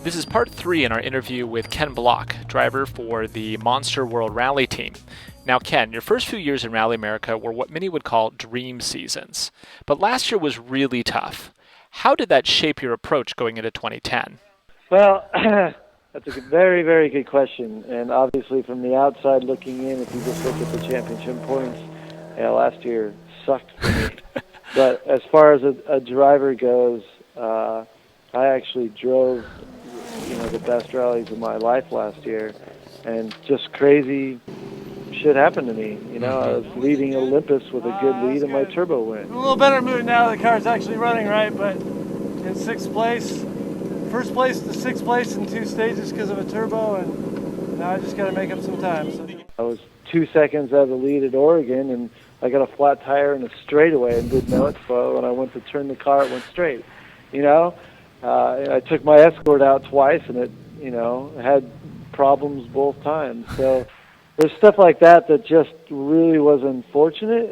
This is part 3 in our interview with Ken Block, driver for the Monster World Rally team. Now, Ken, your first few years in Rally America were what many would call dream seasons, but last year was really tough. How did that shape your approach going into 2010? Well, that's a very, very good question. And obviously from the outside looking in, if you just look at the championship points, last year sucked for me. But as far as a driver goes, I actually drove, the best rallies of my life last year, and just crazy shit happened to me. I was leading Olympus with a good lead, and my turbo went. I'm a little better mood now. The car's actually running right, but in 6th place, first place to 6th place in 2 stages because of a turbo, and now I just got to make up some time. So I was 2 seconds out of the lead at Oregon, and I got a flat tire in a straightaway and didn't know it, so when I went to turn the car, it went straight. I took my Escort out twice, and it, had problems both times. So there's stuff like that just really was unfortunate,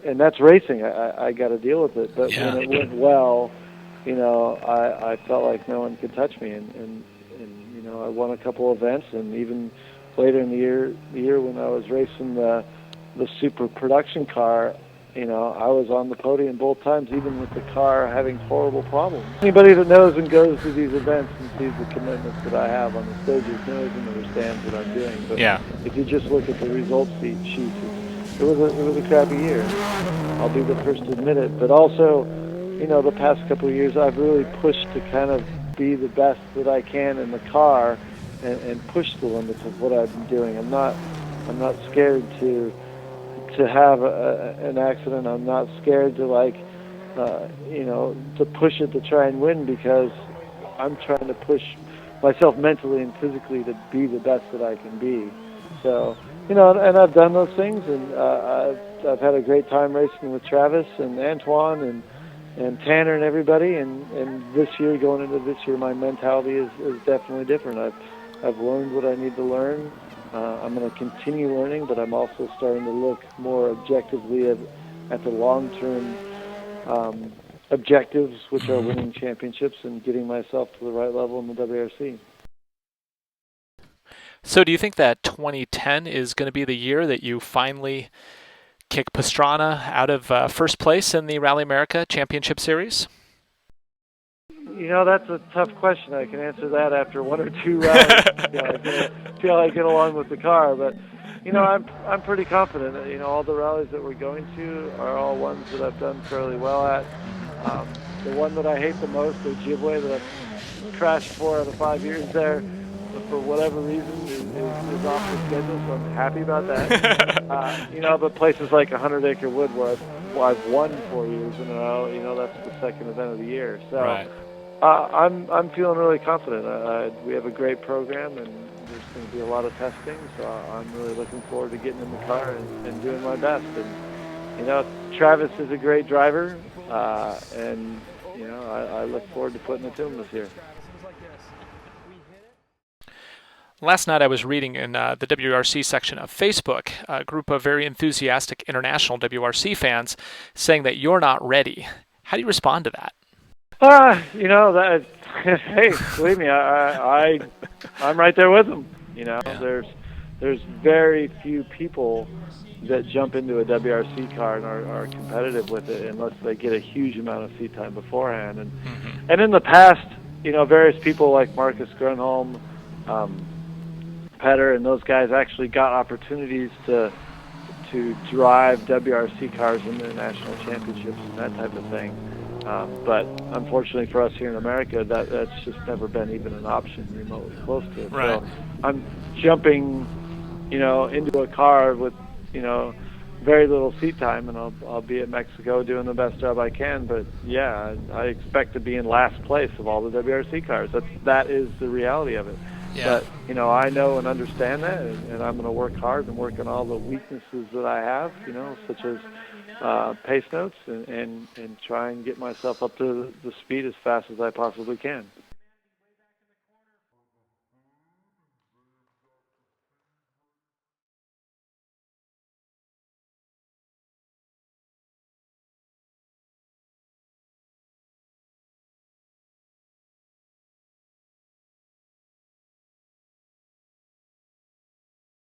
and that's racing. I got to deal with it. But when it went well, I felt like no one could touch me, and I won a couple events, and even later in the year when I was racing the super production car, I was on the podium both times, even with the car having horrible problems. Anybody that knows and goes to these events and sees the commitments that I have on the stages knows and understands what I'm doing. But if you just look at the results sheets, it was a crappy year. I'll be the first to admit it. But also, the past couple of years, I've really pushed to kind of be the best that I can in the car and push the limits of what I've been doing. I'm not scared to have an accident. I'm not scared to to push it to try and win, because I'm trying to push myself mentally and physically to be the best that I can be. So, and I've done those things, and I've had a great time racing with Travis and Antoine and Tanner and everybody. And this year, going into this year, my mentality is definitely different. I've learned what I need to learn. I'm going to continue learning, but I'm also starting to look more objectively at the long-term objectives, which are winning championships and getting myself to the right level in the WRC. So do you think that 2010 is going to be the year that you finally kick Pastrana out of first place in the Rally America Championship Series? That's a tough question. I can answer that after 1 or 2 rallies. See how I get along with the car. But, I'm pretty confident that, all the rallies that we're going to are all ones that I've done fairly well at. The one that I hate the most, the Ojibwe, that I've crashed 4 out of 5 years there, for whatever reason, is off the schedule, so I'm happy about that. But places like 100 Acre Wood, where I've won 4 years in a row, that's the second event of the year. So. Right. I'm feeling really confident. We have a great program, and there's going to be a lot of testing, so I'm really looking forward to getting in the car and doing my best. And Travis is a great driver, and I look forward to putting it to him this year. Last night I was reading in the WRC section of Facebook a group of very enthusiastic international WRC fans saying that you're not ready. How do you respond to that? That. Hey, believe me, I'm right there with them. There's very few people that jump into a WRC car and are competitive with it unless they get a huge amount of seat time beforehand. And in the past, various people like Marcus Grunholm, Petter, and those guys actually got opportunities to drive WRC cars in the national championships and that type of thing. But unfortunately for us here in America, that's just never been even an option remotely close to it. Right. So I'm jumping, into a car with, very little seat time, and I'll be at Mexico doing the best job I can. But yeah, I expect to be in last place of all the WRC cars. That is the reality of it. Yeah. But I know and understand that, and I'm going to work hard and work on all the weaknesses that I have, such as pace notes, and try and get myself up to the speed as fast as I possibly can.